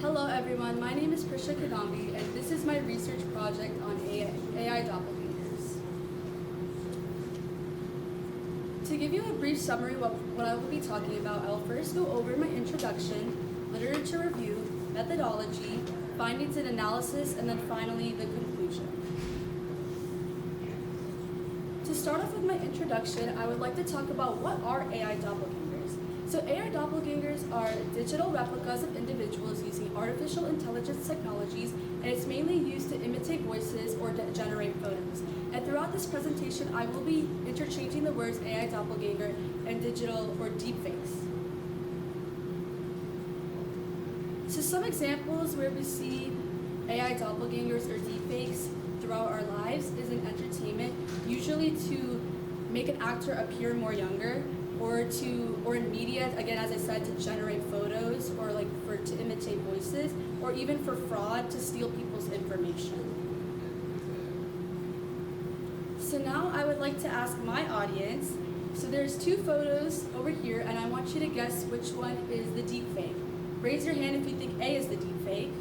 Hello everyone, my name is Prissha and this is my research project on AI doppelgangers. To give you a brief summary of what I will be talking about, I will first go over my introduction, literature review, methodology, findings and analysis, and then finally the conclusion. To start off with my introduction, I would like to talk about what are AI doppelgangers. So AI doppelgangers are digital replicas of individuals using artificial intelligence technologies, and it's mainly used to imitate voices or generate photos. And throughout this presentation, I will be interchanging the words AI doppelganger and digital or deepfakes. So some examples where we see AI doppelgangers or deepfakes throughout our lives is in entertainment, usually to make an actor appear more younger, or in media, again, as I said, to generate photos or to imitate voices, or even for fraud to steal people's information. So now I would like to ask my audience, so there's two photos over here, and I want you to guess which one is the deepfake. Raise your hand if you think A is the deepfake.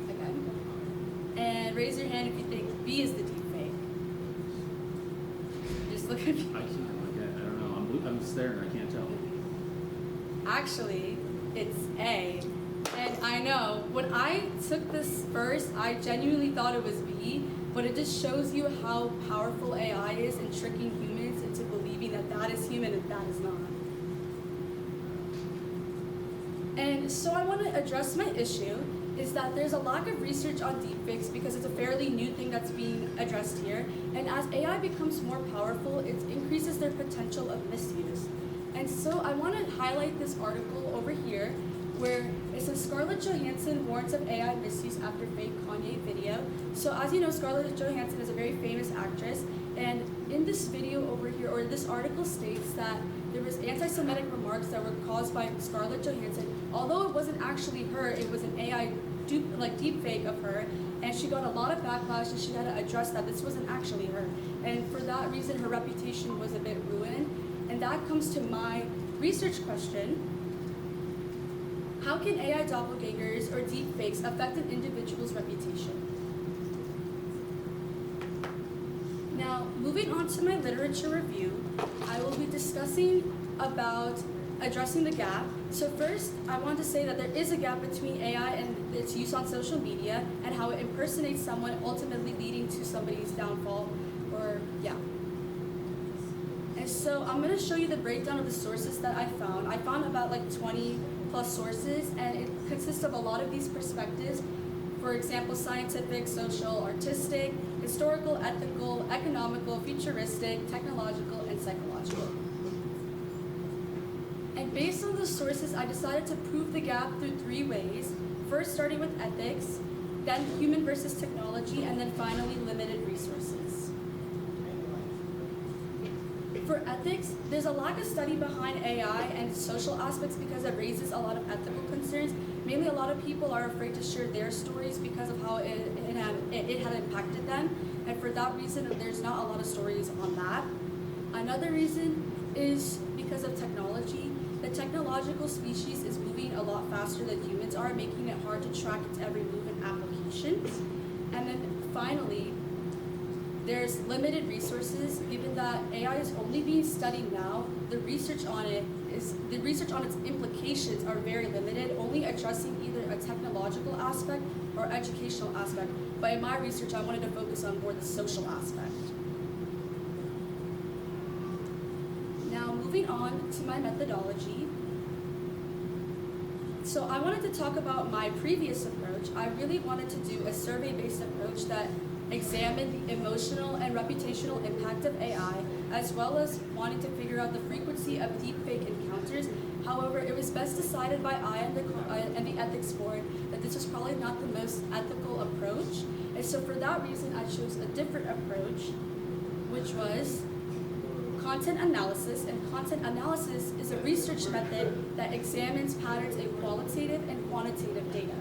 Okay. And raise your hand if you think B is the deepfake. Just look at me. I don't know. I'm staring. I can't tell. Actually, it's A. And I know, when I took this first, I genuinely thought it was B, but it just shows you how powerful AI is in tricking humans into believing that that is human and that is not. And so I want to address my issue is that there's a lack of research on deepfakes because it's a fairly new thing that's being addressed here. And as AI becomes more powerful, it increases their potential of misuse. And so I want to highlight this article over here where it says Scarlett Johansson warns of AI misuse after fake Kanye video. So as you know, Scarlett Johansson is a very famous actress. And in this video over here, or this article states that there was anti-Semitic remarks that were caused by Scarlett Johansson. Although it wasn't actually her, it was an AI deep fake of her, and she got a lot of backlash, and she had to address that this wasn't actually her. And for that reason, her reputation was a bit ruined. And that comes to my research question. How can AI doppelgangers or deepfakes affect an individual's reputation? Now, moving on to my literature review, I will be discussing about addressing the gap. So first, I want to say that there is a gap between AI and its use on social media and how it impersonates someone, ultimately leading to somebody's downfall, And so I'm going to show you the breakdown of the sources that I found. I found about 20 plus sources, and it consists of a lot of these perspectives. For example, scientific, social, artistic, historical, ethical, economical, futuristic, technological, and psychological. And based on the sources, I decided to prove the gap through 3 ways. First, starting with ethics, then human versus technology, and then finally limited resources. For ethics, there's a lack of study behind AI and social aspects because it raises a lot of ethical concerns. Mainly, a lot of people are afraid to share their stories because of how it had impacted them. And for that reason, there's not a lot of stories on that. Another reason is because of technology. The technological species is moving a lot faster than humans are, making it hard to track its every move and applications. And then finally, there's limited resources. Given that AI is only being studied now, the research on its implications are very limited, only addressing either a technological aspect or educational aspect. But in my research, I wanted to focus on more the social aspect. Now, moving on to my methodology. So I wanted to talk about my previous approach. I really wanted to do a survey-based approach that examined the emotional and reputational impact of AI, as well as wanting to figure out the frequency of deepfake encounters. However, it was best decided by I and the ethics board that this was probably not the most ethical approach. And so for that reason, I chose a different approach, which was content analysis. And content analysis is a research method that examines patterns in qualitative and quantitative data.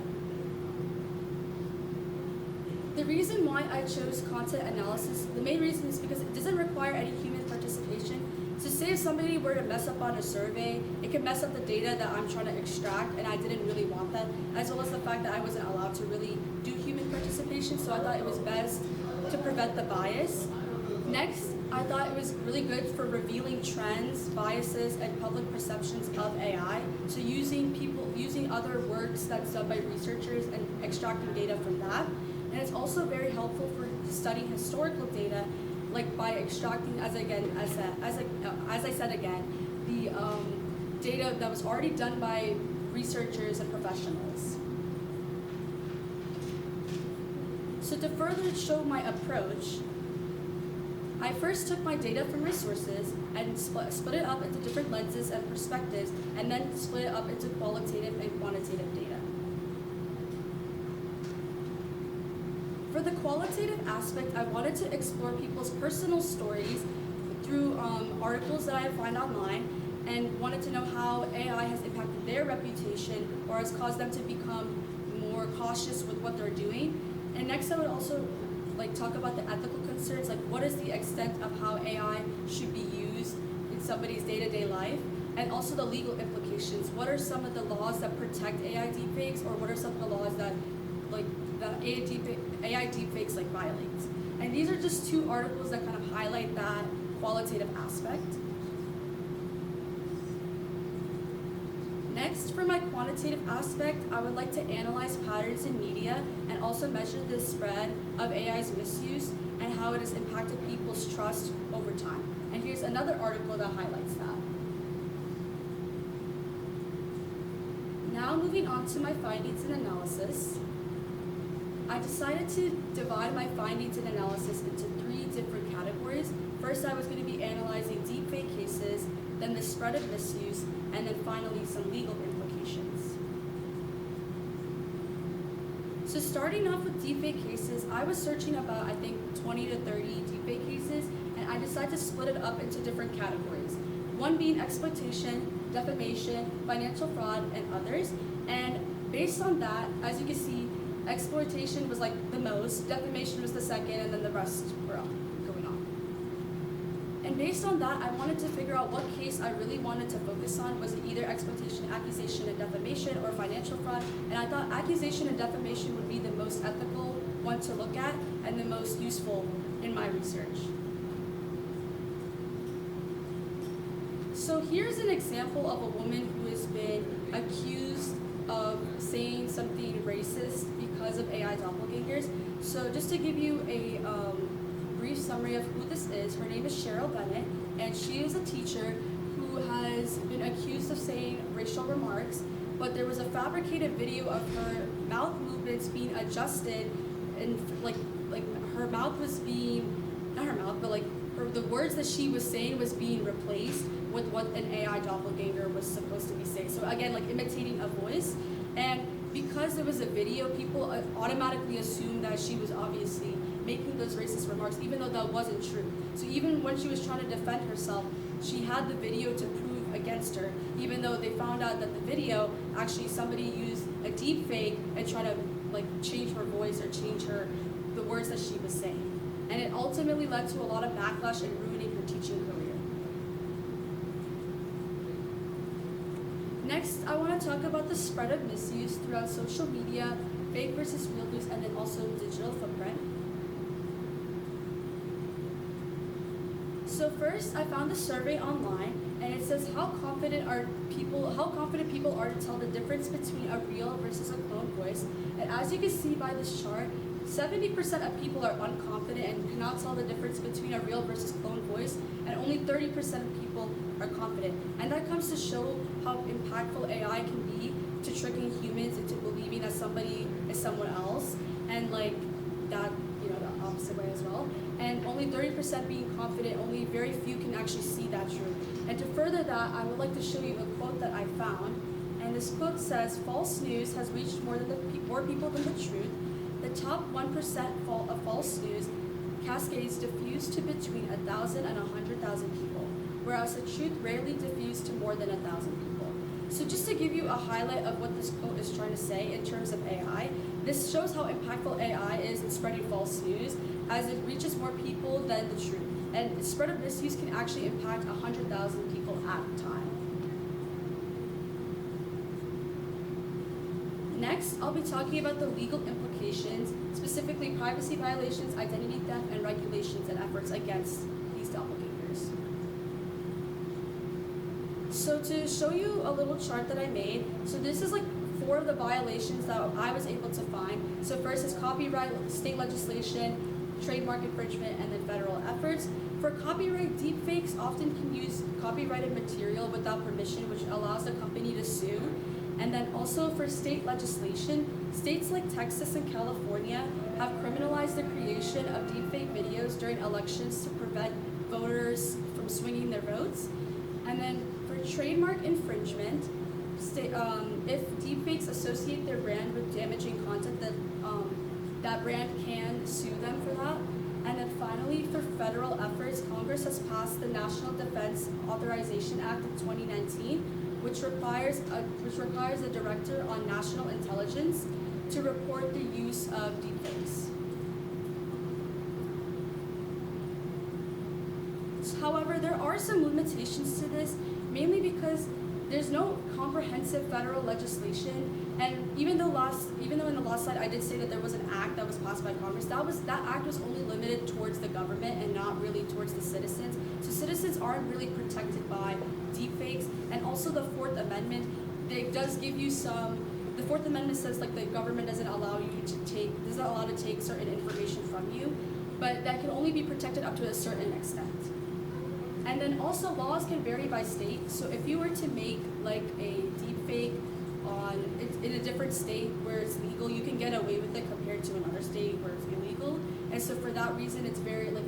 The reason why I chose content analysis, the main reason is because it doesn't require any human participation. So say if somebody were to mess up on a survey, it could mess up the data that I'm trying to extract, and I didn't really want that, as well as the fact that I wasn't allowed to really do human participation, so I thought it was best to prevent the bias. Next, I thought it was really good for revealing trends, biases, and public perceptions of AI. So using other works that's done by researchers and extracting data from that. And it's also very helpful for studying historical data, like by extracting, as I said again, the data that was already done by researchers and professionals. So to further show my approach, I first took my data from resources and split it up into different lenses and perspectives, and then split it up into qualitative and quantitative data. For the qualitative aspect, I wanted to explore people's personal stories through articles that I find online, and wanted to know how AI has impacted their reputation or has caused them to become more cautious with what they're doing. And next, I would also talk about the ethical concerns, like what is the extent of how AI should be used in somebody's day-to-day life, and also the legal implications. What are some of the laws that protect AI deepfakes, or what are some of the laws that AI deepfakes violates? And these are just two articles that kind of highlight that qualitative aspect. Next, for my quantitative aspect, I would like to analyze patterns in media and also measure the spread of AI's misuse and how it has impacted people's trust over time. And here's another article that highlights that. Now moving on to my findings and analysis, I decided to divide my findings and analysis into 3 different categories. First, I was going to be analyzing deepfake cases, then the spread of misuse, and then finally some legal implications. So starting off with deepfake cases, I was searching about, I think, 20 to 30 deepfake cases, and I decided to split it up into different categories. One being exploitation, defamation, financial fraud, and others. And based on that, as you can see, exploitation was the most, defamation was the second, and then the rest were going on. And based on that, I wanted to figure out what case I really wanted to focus on. Was it either exploitation, accusation, and defamation, or financial fraud? And I thought accusation and defamation would be the most ethical one to look at and the most useful in my research. So here's an example of a woman who has been accused of saying something racist because of AI doppelgangers. So just to give you a brief summary of who this is, her name is Cheryl Bennett, and she is a teacher who has been accused of saying racial remarks, but there was a fabricated video of her mouth movements being adjusted, and her mouth was being, not her mouth, but the words that she was saying was being replaced with what an AI doppelganger was supposed to be saying. So again, imitating a voice. And because it was a video, people automatically assumed that she was obviously making those racist remarks, even though that wasn't true. So even when she was trying to defend herself, she had the video to prove against her, even though they found out that the video, actually somebody used a deep fake and tried to change her voice or change the words that she was saying. And it ultimately led to a lot of backlash and ruining her teaching career. Next, I want to talk about the spread of misuse throughout social media, fake versus real news, and then also digital footprint. So first, I found a survey online, and it says how confident people are to tell the difference between a real versus a clone voice. And as you can see by this chart, 70% of people are unconfident and cannot tell the difference between a real versus clone voice, and only 30% of people are confident. And that comes to show how impactful AI can be to tricking humans into believing that somebody is someone else, and that, the opposite way as well. And only 30% being confident, only very few can actually see that truth. And to further that, I would like to show you a quote that I found. And this quote says, "False news has reached more people than the truth. The top 1% of false news cascades diffuse to between 1,000 and 100,000 people, whereas the truth rarely diffused to more than 1,000 people." So just to give you a highlight of what this quote is trying to say in terms of AI, this shows how impactful AI is in spreading false news, as it reaches more people than the truth. and the spread of misuse can actually impact 100,000 people at a time. Next, I'll be talking about the legal implications, specifically privacy violations, identity theft, and regulations and efforts against these doppelgangers. So to show you a little chart that I made, so this is like 4 of the violations that I was able to find. So first is copyright, state legislation, trademark infringement, and then federal efforts. For copyright, deepfakes often can use copyrighted material without permission, which allows the company to sue. And then also for state legislation, states like Texas and California have criminalized the creation of deepfake videos during elections to prevent voters from swinging their votes. And then for trademark infringement, if deepfakes associate their brand with damaging content, that brand can sue them for that. And then finally, for federal efforts, Congress has passed the National Defense Authorization Act of 2019, which requires the Director on National Intelligence to report the use of deepfakes. However, there are some limitations to this, mainly because there's no comprehensive federal legislation, and even though in the last slide I did say that there was an act that was passed by Congress, that act was only limited towards the government and not really towards the citizens. So citizens aren't really protected by deepfakes, and also the Fourth Amendment, it does give you some. The Fourth Amendment says like the government doesn't allow to take certain information from you, but that can only be protected up to a certain extent. And then also laws can vary by state. So if you were to make like a deepfake in a different state where it's legal, you can get away with it compared to another state where it's illegal. And so for that reason, it's very like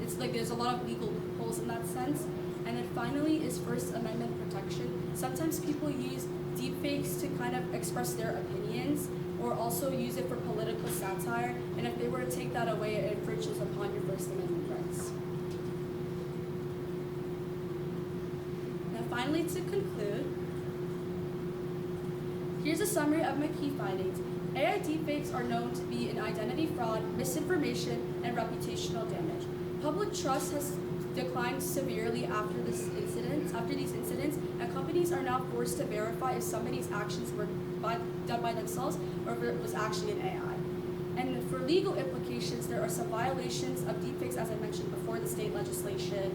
it's like there's a lot of legal loopholes in that sense. And then finally is First Amendment protection. Sometimes people use deepfakes to kind of express their opinions, or also use it for political satire. And if they were to take that away, it infringes upon your First Amendment rights. Finally, to conclude, here's a summary of my key findings. AI deepfakes are known to be an identity fraud, misinformation, and reputational damage. Public trust has declined severely after these incidents, and companies are now forced to verify if somebody's actions were done by themselves or if it was actually an AI. And for legal implications, there are some violations of deepfakes, as I mentioned before, the state legislation,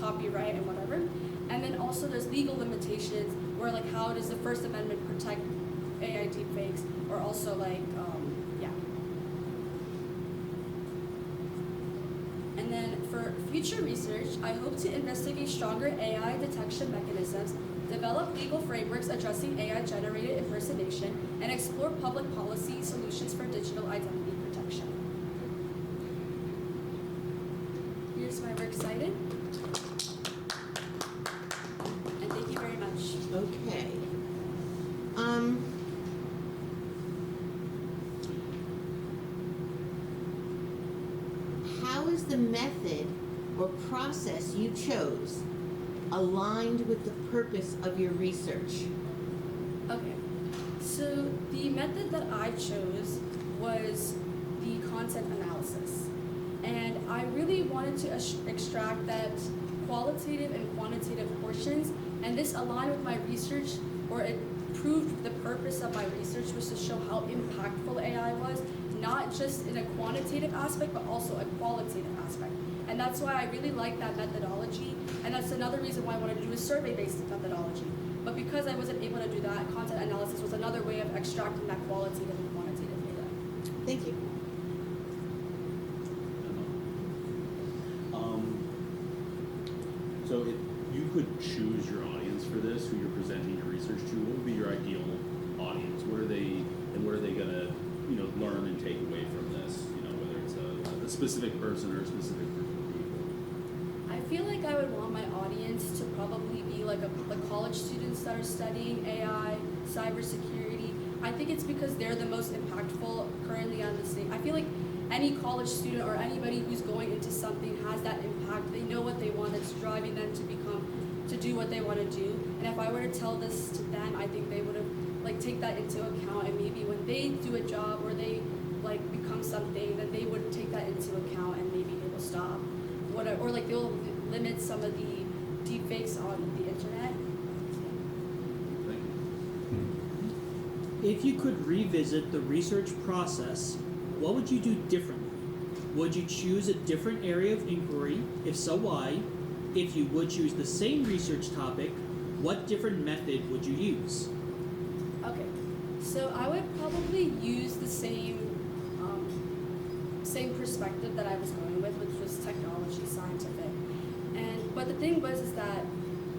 copyright, and whatever. And then also there's legal limitations where like how does the First Amendment protect AI deepfakes, or also like, And then for future research, I hope to investigate stronger AI detection mechanisms, develop legal frameworks addressing AI-generated impersonation, and explore public policy solutions for digital identity protection. Here's my work cited. Okay. How is the method or process you chose aligned with the purpose of your research? Okay, so the method that I chose was the content analysis. And I really wanted to extract that qualitative and quantitative portions, and this aligned with my research, or it proved the purpose of my research was to show how impactful AI was, not just in a quantitative aspect, but also a qualitative aspect. And that's why I really like that methodology, and that's another reason why I wanted to do a survey-based methodology. But because I wasn't able to do that, content analysis was another way of extracting that qualitative and quantitative data. Thank you. So if you could choose your audience for this, who you're presenting your research to, what would be your ideal audience? What are they gonna, learn and take away from this? Whether it's a specific person or a specific group of people. I feel like I would want my audience to probably be like college students that are studying AI, cybersecurity. I think it's because they're the most impactful currently on this thing. I feel like any college student or anybody who's going into something has that impact. They know what they want. It's driving them to do what they want to do. And if I were to tell this to them, I think they would have take that into account. And maybe when they do a job or they become something, then they would take that into account, and maybe they will stop or like they'll limit some of the deepfakes on the internet. Thank you. If you could revisit the research process, what would you do differently? Would you choose a different area of inquiry? If so, why? If you would choose the same research topic, what different method would you use? Okay, so I would probably use the same perspective that I was going with, which was technology, scientific. But the thing was is that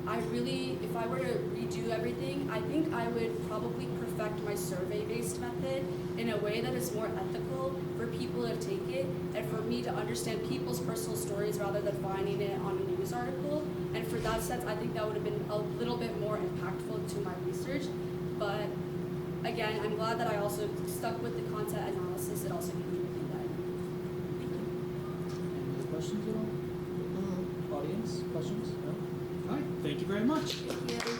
if I were to redo everything, I think I would probably perfect my survey-based method in a way that is more ethical for people to take it and for me to understand people's personal stories rather than finding it on a news article. And for that sense, I think that would have been a little bit more impactful to my research. But again, I'm glad that I also stuck with the content analysis. It also gave me everything that I need. Any other questions at all? Mhm. Audience, questions? No? All right, thank you very much. Thank you.